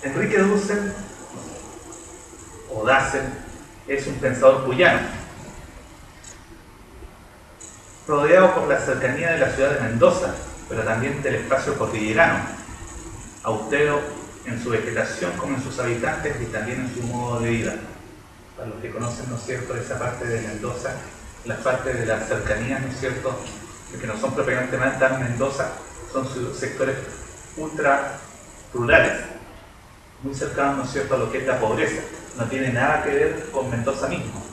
Enrique Dussel, o Dassel, es un pensador cuyano, rodeado por la cercanía de la ciudad de Mendoza, pero también del espacio cordillerano, austero en su vegetación como en sus habitantes y también en su modo de vida. Para los que conocen, ¿no es cierto?, esa parte de Mendoza, las partes de las cercanías, ¿no es cierto?, que no son propiamente tan Mendoza, son sectores ultra rurales, muy cercanos, ¿no es cierto?, a lo que es la pobreza. No tiene nada que ver con Mendoza mismo.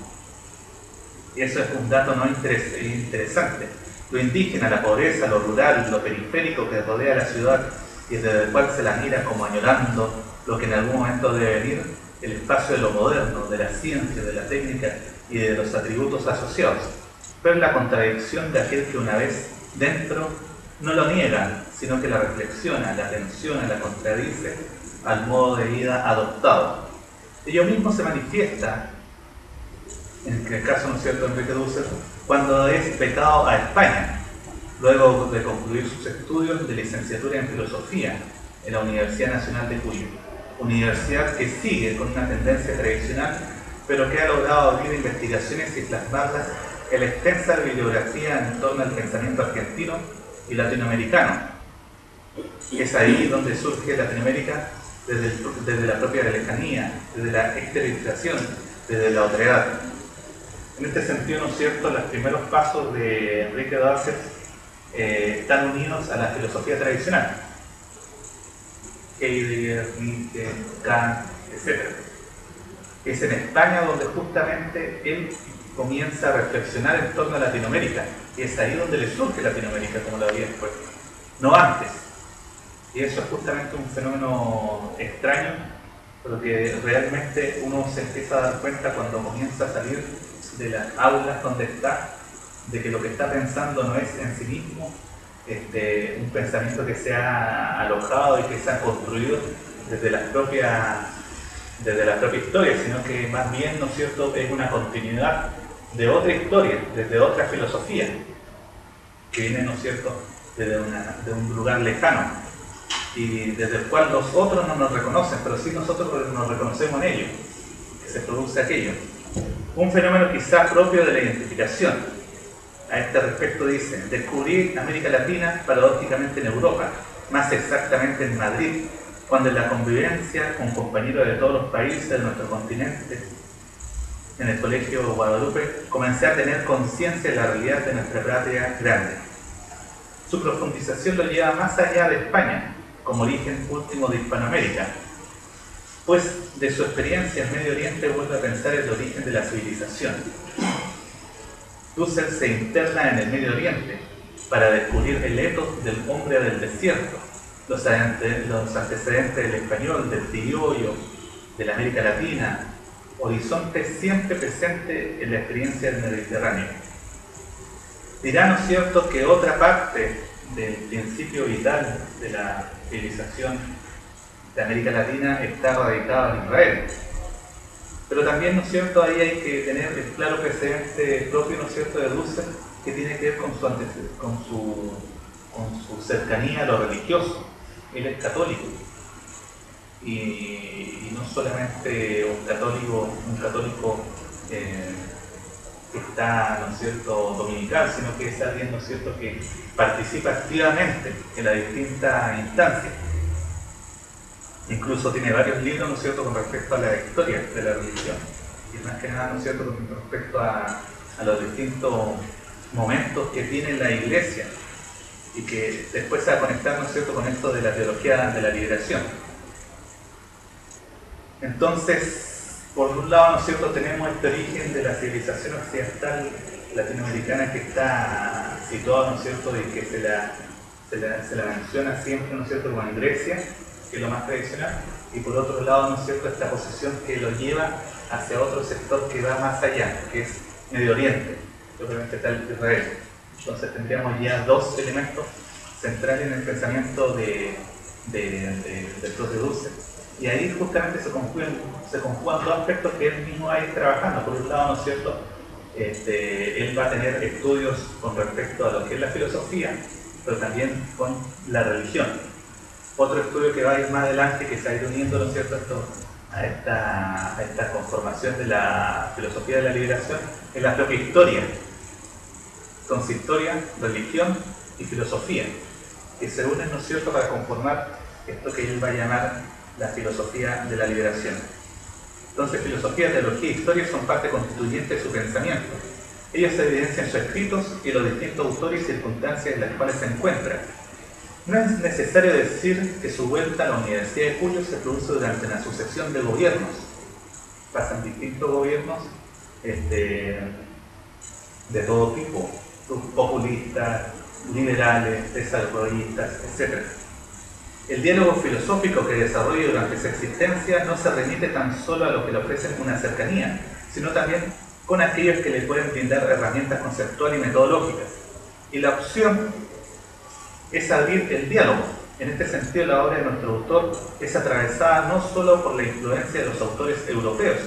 Y eso es un dato no interesante. Lo indígena, la pobreza, lo rural, lo periférico que rodea la ciudad y desde el cual se la mira como añorando lo que en algún momento debe venir, el espacio de lo moderno, de la ciencia, de la técnica y de los atributos asociados. Pero la contradicción de aquel que una vez dentro no lo niega, sino que la reflexiona, la tensiona, la contradice al modo de vida adoptado. Ello mismo se manifiesta, en el caso, ¿no es cierto?, de Enrique Dussel, cuando es becado a España, luego de concluir sus estudios de licenciatura en Filosofía en la Universidad Nacional de Cuyo. Universidad que sigue con una tendencia tradicional, pero que ha logrado abrir investigaciones y plasmarlas en la extensa bibliografía en torno al pensamiento argentino y latinoamericano. Es ahí donde surge Latinoamérica desde la propia lejanía, desde la exteriorización, desde la otredad. En este sentido, ¿no es cierto?, los primeros pasos de Enrique Dussel están unidos a la filosofía tradicional. Heidegger, Nietzsche, Kant, etc. Es en España donde justamente él comienza a reflexionar en torno a Latinoamérica, y es ahí donde le surge Latinoamérica, como lo había expuesto, no antes. Y eso es justamente un fenómeno extraño, pero que realmente uno se empieza a dar cuenta cuando comienza a salir de las aulas donde está, de que lo que está pensando no es en sí mismo un pensamiento que se ha alojado y que se ha construido desde la propia historia, sino que más bien, ¿no es cierto?, es una continuidad de otra historia, desde otra filosofía, que viene, ¿no es cierto?, de un lugar lejano, y desde el cual los otros no nos reconocen, pero sí nosotros nos reconocemos en ello, que se produce aquello. Un fenómeno quizá propio de la identificación. A este respecto dice: descubrí América Latina paradójicamente en Europa, más exactamente en Madrid, cuando en la convivencia con compañeros de todos los países de nuestro continente, en el Colegio Guadalupe, comencé a tener conciencia de la realidad de nuestra patria grande. Su profundización lo lleva más allá de España, como origen último de Hispanoamérica, pues de su experiencia en Medio Oriente vuelve a pensar el origen de la civilización. Dussel se interna en el Medio Oriente para descubrir el ethos del hombre del desierto, los antecedentes del español, del criollo, de la América Latina, horizonte siempre presente en la experiencia del Mediterráneo. Dirá, ¿no es cierto?, que otra parte del principio vital de la civilización de América Latina está radicada en Israel. Pero también, ¿no es cierto?, ahí hay que tener el claro precedente propio, ¿no es cierto?, de Dussel, que tiene que ver con su cercanía a lo religioso. Él es católico. Y no solamente un católico que está, ¿no es cierto?, dominical, sino que es alguien, ¿no es cierto?, que participa activamente en las distintas instancias. Incluso tiene varios libros, ¿no es cierto?, con respecto a la historia de la religión, y más que nada, ¿no es cierto?, con respecto a los distintos momentos que tiene la Iglesia, y que después se va a conectar, ¿no es cierto?, con esto de la teología de la liberación. Entonces, por un lado, ¿no es cierto?, tenemos este origen de la civilización occidental latinoamericana que está situada, ¿no es cierto?, y que se la menciona siempre, ¿no es cierto?, como en Grecia, que es lo más tradicional, y por otro lado, ¿no es cierto?, esta posición que lo lleva hacia otro sector que va más allá, que es Medio Oriente, que obviamente está el Israel. Entonces tendríamos ya dos elementos centrales en el pensamiento del propio Dussel. Y ahí justamente se conjugan dos aspectos que él mismo va a ir trabajando. Por un lado, ¿no es cierto?, él va a tener estudios con respecto a lo que es la filosofía, pero también con la religión. Otro estudio que va a ir más adelante, que se va a ir uniendo, ¿no es cierto?, a esta conformación de la filosofía de la liberación, es la propia historia. Entonces, historia, religión y filosofía, que se unen, ¿no es cierto?, para conformar esto que él va a llamar la filosofía de la liberación. Entonces, filosofía, teología e historia son parte constituyente de su pensamiento. Ellos se evidencian en sus escritos y en los distintos autores y circunstancias en las cuales se encuentran. No es necesario decir que su vuelta a la Universidad de Cuyo se produce durante una sucesión de gobiernos. Pasan distintos gobiernos de todo tipo, populistas, liberales, desarrollistas, etc. El diálogo filosófico que desarrolla durante su existencia no se remite tan solo a los que le ofrecen una cercanía, sino también con aquellos que le pueden brindar herramientas conceptuales y metodológicas. Y la opción es abrir el diálogo. En este sentido, la obra de nuestro autor es atravesada no solo por la influencia de los autores europeos,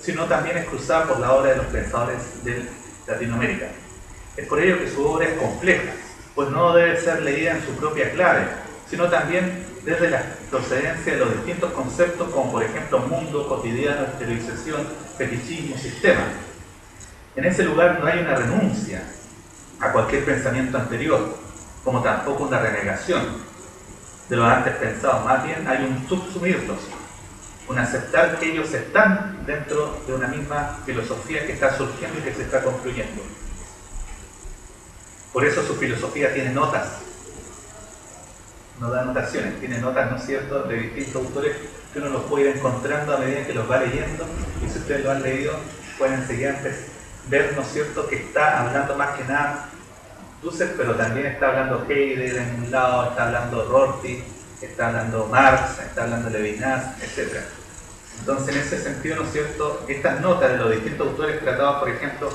sino también es cruzada por la obra de los pensadores de Latinoamérica. Es por ello que su obra es compleja, pues no debe ser leída en su propia clave, sino también desde la procedencia de los distintos conceptos, como por ejemplo mundo, cotidiano, exteriorización, fetichismo, sistema. En ese lugar no hay una renuncia a cualquier pensamiento anterior, como tampoco una renegación de los antes pensados. Más bien hay un subsumirlos, un aceptar que ellos están dentro de una misma filosofía que está surgiendo y que se está construyendo. Por eso su filosofía tiene notas, no da anotaciones, tiene notas, ¿no es cierto?, de distintos autores que uno los puede ir encontrando a medida que los va leyendo, y si ustedes lo han leído pueden seguir antes ver, ¿no es cierto?, que está hablando más que nada Dussel, pero también está hablando Heidegger en un lado, está hablando Rorty, está hablando Marx, está hablando Levinas, etc. Entonces, en ese sentido, ¿no es cierto?, estas notas de los distintos autores tratados, por ejemplo,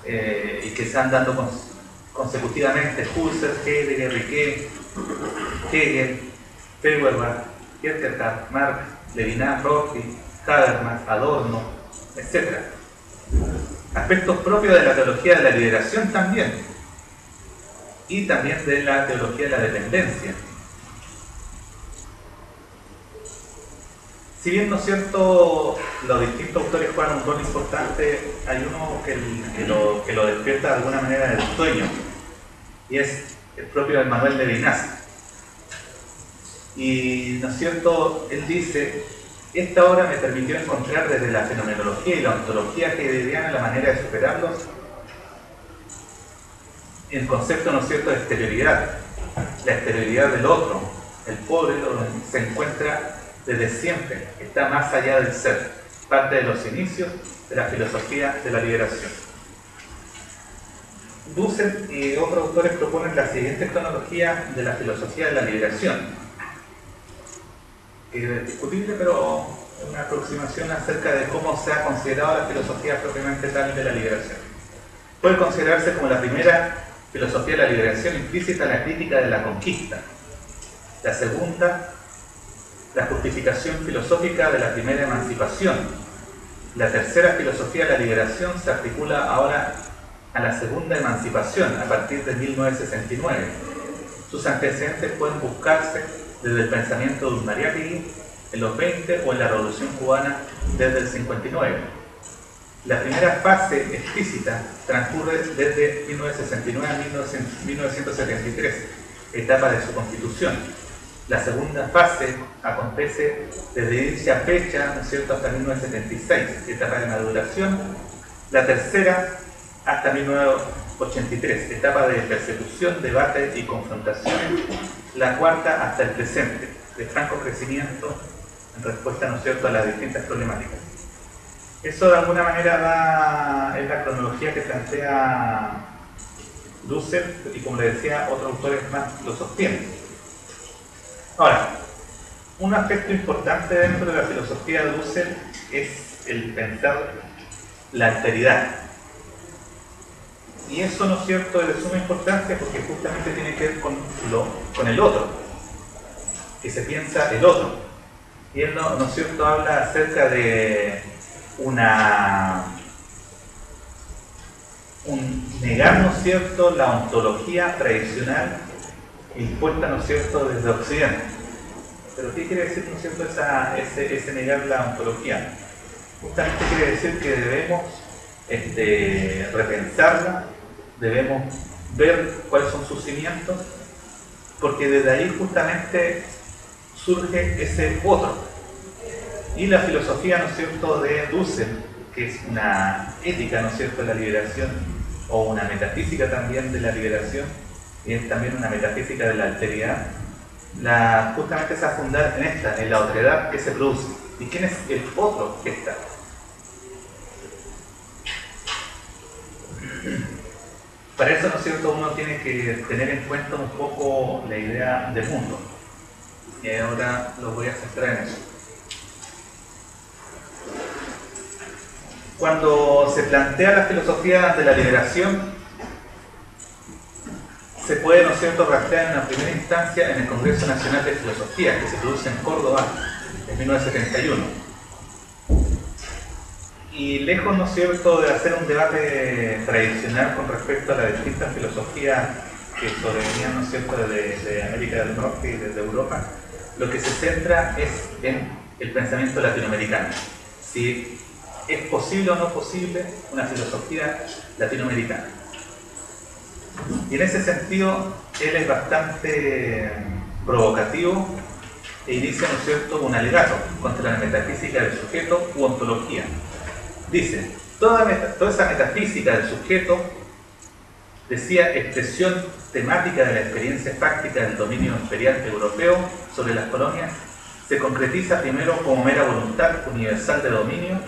y que se han dando consecutivamente, Husserl, Heidegger, Riquet, Hegel, Feuerbach, Kierkegaard, Marx, Levinas, Rorty, Habermas, Adorno, etc. Aspectos propios de la teología de la liberación también, y también de la teología de la dependencia. Si bien, ¿no es cierto?, los distintos autores juegan un rol importante, hay uno que lo despierta de alguna manera del sueño, y es el propio Emmanuel Levinas. Y, ¿no es cierto?, él dice: esta obra me permitió encontrar desde la fenomenología y la ontología heideggeriana la manera de superarlos, el concepto, ¿no es cierto?, de exterioridad, la exterioridad del otro, el pobre se encuentra desde siempre, está más allá del ser, parte de los inicios de la filosofía de la liberación. Dussel y otros autores proponen la siguiente cronología de la filosofía de la liberación, que es discutible, pero es una aproximación acerca de cómo se ha considerado la filosofía propiamente tal de la liberación. Puede considerarse como la primera filosofía de la liberación implícita la crítica de la conquista. La segunda, la justificación filosófica de la primera emancipación. La tercera filosofía de la liberación se articula ahora a la segunda emancipación a partir de 1969. Sus antecedentes pueden buscarse desde el pensamiento de Unariátegui en los 20 o en la Revolución Cubana desde el 59. La primera fase explícita transcurre desde 1969 a 1973, etapa de su constitución. La segunda fase acontece desde dicha fecha, ¿no es cierto?, hasta 1976, etapa de maduración. La tercera hasta 1983, etapa de persecución, debate y confrontación. La cuarta hasta el presente, de franco crecimiento en respuesta, ¿no es cierto?, a las distintas problemáticas. Eso de alguna manera es la cronología que plantea Dussel, y como le decía, otros autores más lo sostienen. Ahora, un aspecto importante dentro de la filosofía de Dussel es el pensar la alteridad. Y eso, ¿no es cierto?, es de suma importancia porque justamente tiene que ver con el otro, que se piensa el otro. Y él, ¿no es cierto?, habla acerca de negar, ¿no es cierto?, la ontología tradicional impuesta, ¿no es cierto?, desde Occidente. Pero ¿qué quiere decir, ¿no es cierto?, ese negar la ontología? Justamente quiere decir que debemos repensarla, debemos ver cuáles son sus cimientos, porque desde ahí justamente surge ese otro. Y la filosofía, ¿no es cierto?, de Dussel, que es una ética, ¿no es cierto?, de la liberación, o una metafísica también de la liberación, y es también una metafísica de la alteridad, justamente se va a fundar en la otredad que se produce. ¿Y quién es el otro que está? Para eso, ¿no es cierto?, uno tiene que tener en cuenta un poco la idea del mundo. Y ahora lo voy a centrar en eso. Cuando se plantea la filosofía de la liberación, se puede, ¿no es cierto?, rastrear en una primera instancia en el Congreso Nacional de Filosofía, que se produce en Córdoba en 1971. Y lejos, ¿no es cierto?, de hacer un debate tradicional con respecto a las distintas filosofías que sobrevenían, ¿no es cierto?, de América del Norte y desde Europa, lo que se centra es en el pensamiento latinoamericano. Si es posible o no posible una filosofía latinoamericana. Y en ese sentido, él es bastante provocativo e inicia, ¿no es cierto?, un alegato contra la metafísica del sujeto u ontología. Dice, toda esa metafísica del sujeto, decía, expresión temática de la experiencia fáctica del dominio imperial europeo sobre las colonias, se concretiza primero como mera voluntad universal de dominio,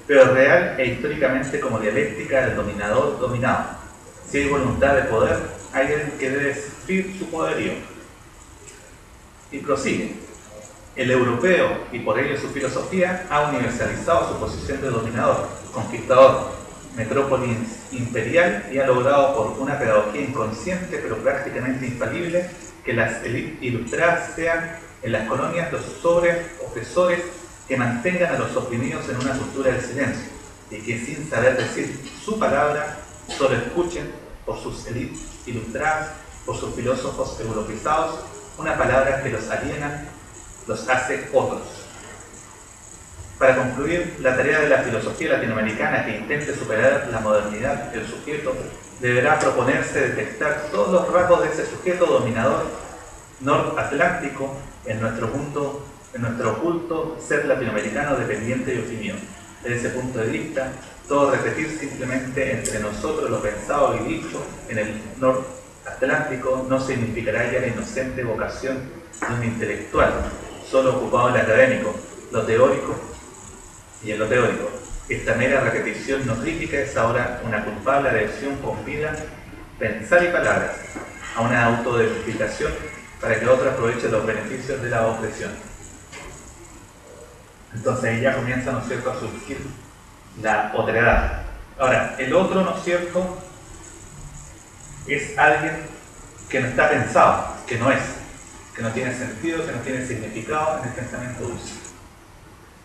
pero real e históricamente como dialéctica del dominador-dominado. Si hay voluntad de poder, hay alguien que debe sufrir su poderío. Y prosigue. El europeo, y por ello su filosofía, ha universalizado su posición de dominador, conquistador, metrópolis imperial, y ha logrado por una pedagogía inconsciente pero prácticamente infalible que las élites ilustradas sean en las colonias los opresores que mantengan a los oprimidos en una cultura del silencio y que sin saber decir su palabra solo escuchen por sus élites ilustradas, por sus filósofos europeizados, una palabra que los aliena, los hace otros. Para concluir, la tarea de la filosofía latinoamericana que intente superar la modernidad del sujeto deberá proponerse detectar todos los rasgos de ese sujeto dominador norte-atlántico en nuestro oculto ser latinoamericano dependiente y oprimido. Desde ese punto de vista, todo repetir simplemente entre nosotros lo pensado y dicho en el norte-atlántico no significará ya la inocente vocación de un intelectual, solo ocupado en lo académico, lo teórico y en lo teórico. Esta mera repetición no crítica es ahora una culpable adhesión con vida, pensar y palabras, a una autodeificación para que otro aproveche los beneficios de la opresión. Entonces ahí ya comienza, ¿no es cierto?, a surgir la otredad. Ahora, el otro, ¿no es cierto?, es alguien que no está pensado, que no es, que no tiene sentido, que no tiene significado en el pensamiento dulce.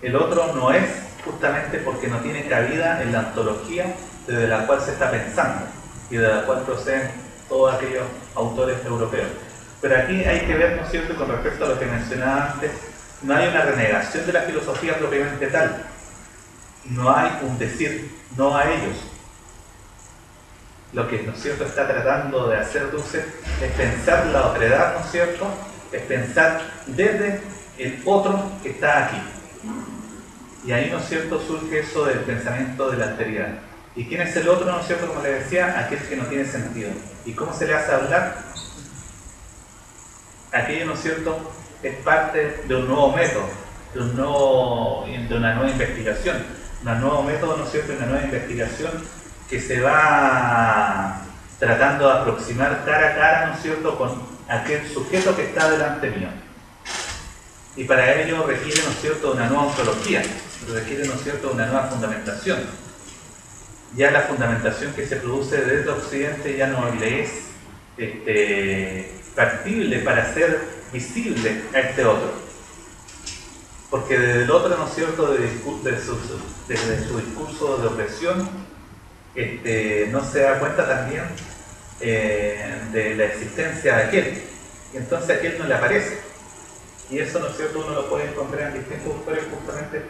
El otro no es justamente porque no tiene cabida en la ontología desde la cual se está pensando y de la cual proceden todos aquellos autores europeos. Pero aquí hay que ver, ¿no es cierto?, con respecto a lo que mencionaba antes, no hay una renegación de la filosofía propiamente tal. No hay un decir no a ellos. Lo que, ¿no es cierto?, está tratando de hacer Dussel es pensar la otredad, ¿no es cierto?, es pensar desde el otro que está aquí. Y ahí, ¿no es cierto?, surge eso del pensamiento de la alteridad. ¿Y quién es el otro, no es cierto?, como le decía, aquel que no tiene sentido. ¿Y cómo se le hace hablar? Aquello, ¿no es cierto?, es parte de un nuevo método, de una nueva investigación. Un nuevo método, ¿no es cierto?, una nueva investigación que se va tratando de aproximar cara a cara, ¿no es cierto?, con aquel sujeto que está delante mío. Y para ello requiere, ¿no es cierto?, una nueva ontología, requiere, ¿no es cierto?, una nueva fundamentación. Ya la fundamentación que se produce desde Occidente ya no le es factible para hacer visible a este otro. Porque desde el otro, ¿no es cierto?, desde su discurso de opresión, no se da cuenta también de la existencia de aquel. Y entonces aquel no le aparece. Y eso, ¿no es cierto?, uno lo puede encontrar en distintos autores justamente.